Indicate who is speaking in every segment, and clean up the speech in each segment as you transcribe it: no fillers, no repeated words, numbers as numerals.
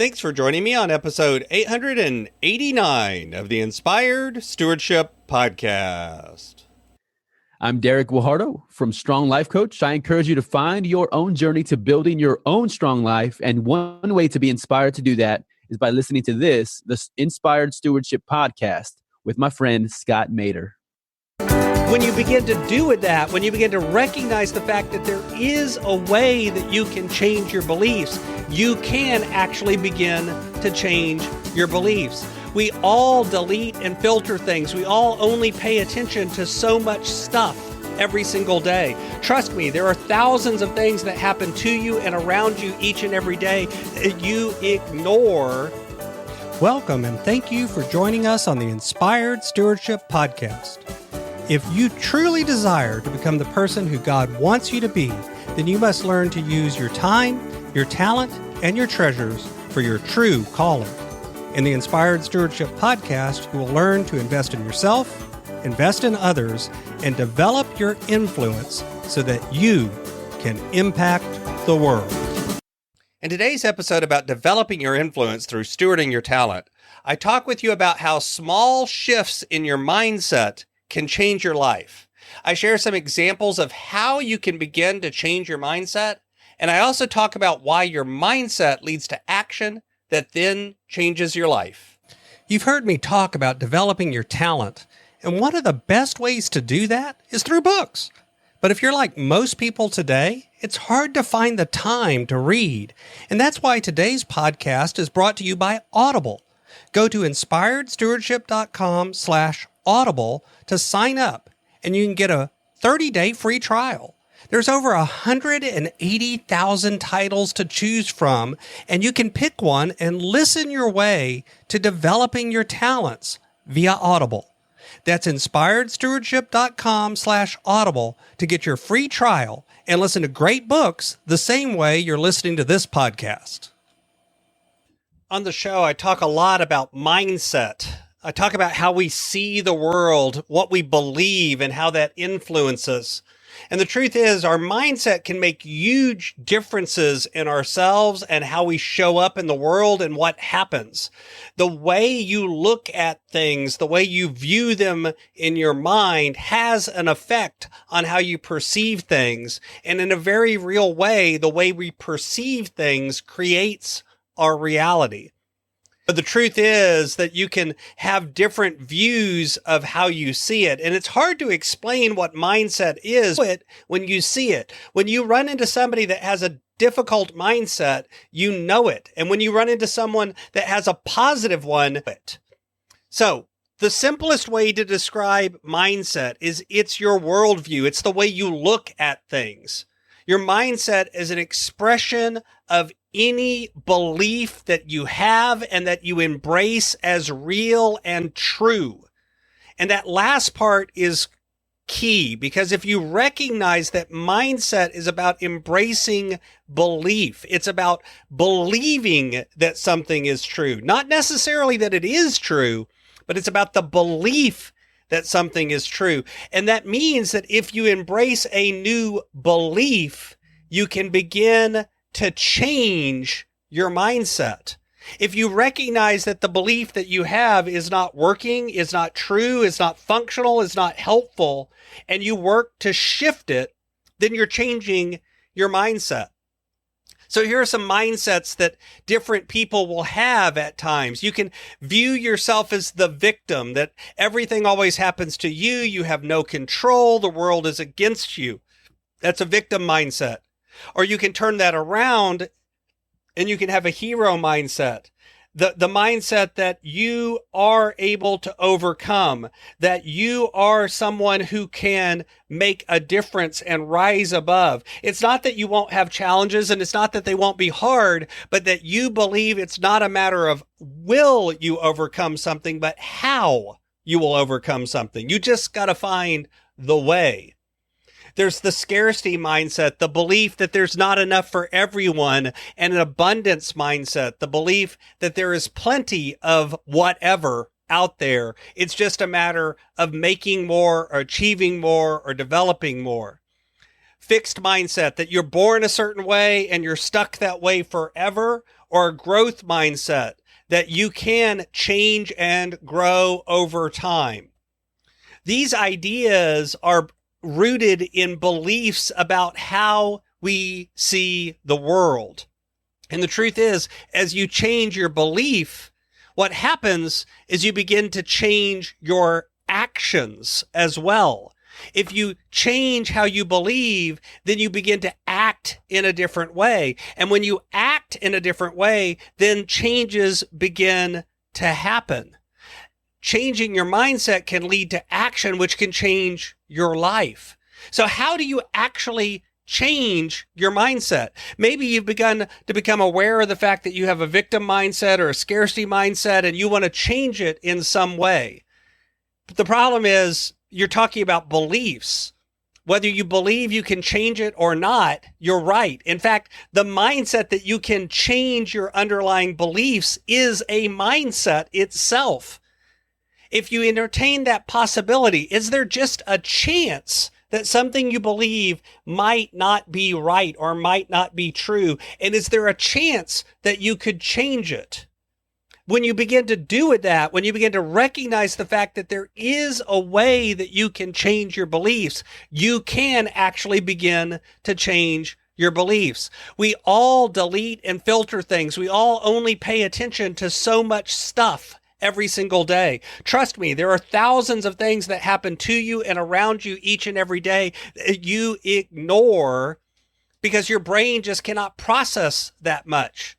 Speaker 1: Thanks for joining me on episode 889 of the Inspired Stewardship Podcast.
Speaker 2: I'm Derek Guajardo from Strong Life Coach. I encourage you to find your own journey to building your own strong life. And one way to be inspired to do that is by listening to the Inspired Stewardship Podcast with my friend Scott Mater.
Speaker 1: When you begin to do that, when you begin to recognize the fact that there is a way that you can change your beliefs, you can actually begin to change your beliefs. We all delete and filter things. We all only pay attention to so much stuff every single day. Trust me, there are thousands of things that happen to you and around you each and every day that you ignore.
Speaker 3: Welcome and thank you for joining us on the Inspired Stewardship Podcast. If you truly desire to become the person who God wants you to be, then you must learn to use your time, your talent, and your treasures for your true calling. In the Inspired Stewardship Podcast, you will learn to invest in yourself, invest in others, and develop your influence so that you can impact the world.
Speaker 1: In today's episode about developing your influence through stewarding your talent, I talk with you about how small shifts in your mindset can change your life. I share some examples of how you can begin to change your mindset, and I also talk about why your mindset leads to action that then changes your life.
Speaker 3: You've heard me talk about developing your talent, and one of the best ways to do that is through books. But if you're like most people today, it's hard to find the time to read, and that's why today's podcast is brought to you by Audible. Go to inspiredstewardship.com/Audible to sign up, and you can get a 30-day free trial. There's over 180,000 titles to choose from, and you can pick one and listen your way to developing your talents via Audible. That's inspiredstewardship.com/Audible to get your free trial and listen to great books the same way you're listening to this podcast.
Speaker 1: On the show, I talk a lot about mindset. I talk about how we see the world, what we believe, and how that influences. And the truth is, our mindset can make huge differences in ourselves and how we show up in the world and what happens. The way you look at things, the way you view them in your mind has an effect on how you perceive things. And in a very real way, the way we perceive things creates our reality. But the truth is that you can have different views of how you see it. And it's hard to explain what mindset is when you see it. When you run into somebody that has a difficult mindset, you know it. And when you run into someone that has a positive one, so the simplest way to describe mindset is it's your worldview. It's the way you look at things. Your mindset is an expression of any belief that you have and that you embrace as real and true. And that last part is key, because if you recognize that mindset is about embracing belief, it's about believing that something is true, not necessarily that it is true, but it's about the belief that something is true. And that means that if you embrace a new belief, you can begin to change your mindset. If you recognize that the belief that you have is not working, is not true, is not functional, is not helpful, and you work to shift it, then you're changing your mindset. So here are some mindsets that different people will have at times. You can view yourself as the victim, that everything always happens to you, you have no control, the world is against you. That's a victim mindset. Or you can turn that around and you can have a hero mindset. The mindset that you are able to overcome, that you are someone who can make a difference and rise above. It's not that you won't have challenges and it's not that they won't be hard, but that you believe it's not a matter of will you overcome something, but how you will overcome something. You just got to find the way. There's the scarcity mindset, the belief that there's not enough for everyone, and an abundance mindset, the belief that there is plenty of whatever out there. It's just a matter of making more or achieving more or developing more. Fixed mindset, that you're born a certain way and you're stuck that way forever, or a growth mindset that you can change and grow over time. These ideas are rooted in beliefs about how we see the world. And the truth is, as you change your belief, what happens is you begin to change your actions as well. If you change how you believe, then you begin to act in a different way. And when you act in a different way, then changes begin to happen. Changing your mindset can lead to action, which can change your life. So how do you actually change your mindset? Maybe you've begun to become aware of the fact that you have a victim mindset or a scarcity mindset, and you want to change it in some way. But the problem is you're talking about beliefs. Whether you believe you can change it or not, you're right. In fact, the mindset that you can change your underlying beliefs is a mindset itself. If you entertain that possibility, is there just a chance that something you believe might not be right or might not be true? And is there a chance that you could change it? When you begin to do that, when you begin to recognize the fact that there is a way that you can change your beliefs, you can actually begin to change your beliefs. We all delete and filter things. We all only pay attention to so much stuff every single day. Trust me, there are thousands of things that happen to you and around you each and every day that you ignore because your brain just cannot process that much.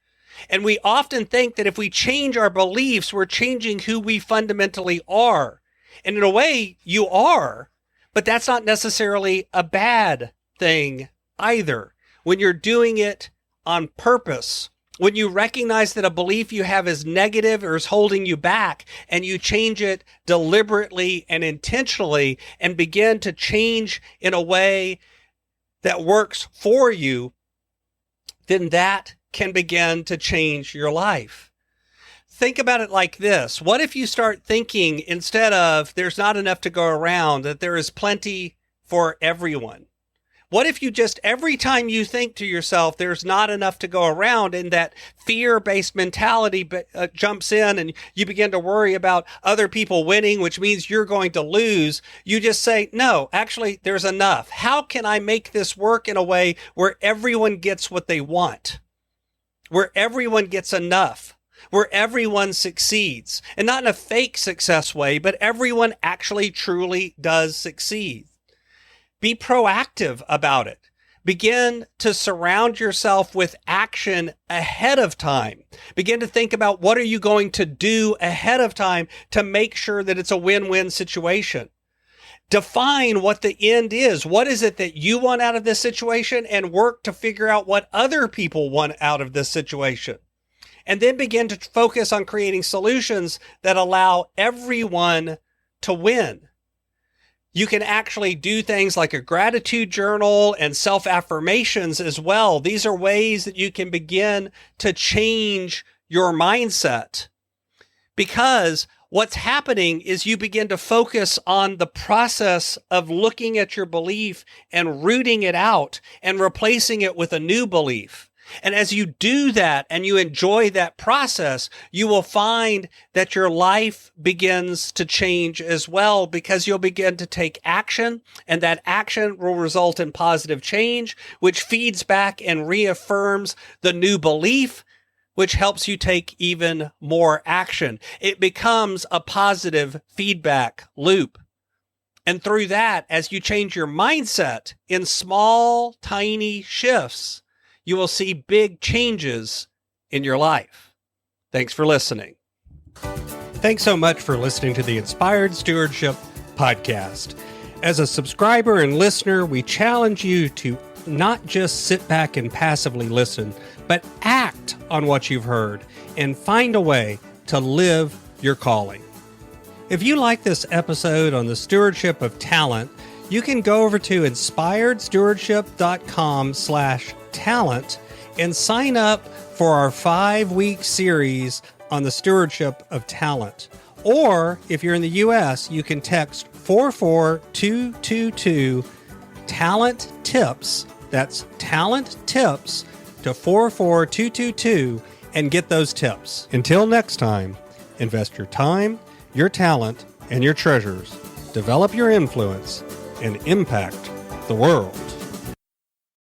Speaker 1: And we often think that if we change our beliefs, we're changing who we fundamentally are. And in a way, you are, but that's not necessarily a bad thing either. When you're doing it on purpose, when you recognize that a belief you have is negative or is holding you back, and you change it deliberately and intentionally and begin to change in a way that works for you, then that can begin to change your life. Think about it like this. What if you start thinking, instead of there's not enough to go around, that there is plenty for everyone? What if you just, every time you think to yourself, there's not enough to go around, and that fear-based mentality jumps in and you begin to worry about other people winning, which means you're going to lose. You just say, no, actually, there's enough. How can I make this work in a way where everyone gets what they want? Where everyone gets enough? Where everyone succeeds? And not in a fake success way, but everyone actually truly does succeed. Be proactive about it. Begin to surround yourself with action ahead of time. Begin to think about what are you going to do ahead of time to make sure that it's a win-win situation. Define what the end is. What is it that you want out of this situation, and work to figure out what other people want out of this situation. And then begin to focus on creating solutions that allow everyone to win. You can actually do things like a gratitude journal and self-affirmations as well. These are ways that you can begin to change your mindset, because what's happening is you begin to focus on the process of looking at your belief and rooting it out and replacing it with a new belief. And as you do that and you enjoy that process, you will find that your life begins to change as well, because you'll begin to take action, and that action will result in positive change, which feeds back and reaffirms the new belief, which helps you take even more action. It becomes a positive feedback loop. And through that, as you change your mindset in small, tiny shifts, you will see big changes in your life. Thanks for listening.
Speaker 3: Thanks so much for listening to the Inspired Stewardship Podcast. As a subscriber and listener, we challenge you to not just sit back and passively listen, but act on what you've heard and find a way to live your calling. If you like this episode on the stewardship of talent, you can go over to inspiredstewardship.com/talent and sign up for our 5-week series on the stewardship of talent. Or if you're in the U.S., you can text 44222 talent tips. That's talent tips to 44222, and get those tips. Until next time, invest your time, your talent, and your treasures. Develop your influence and impact the world.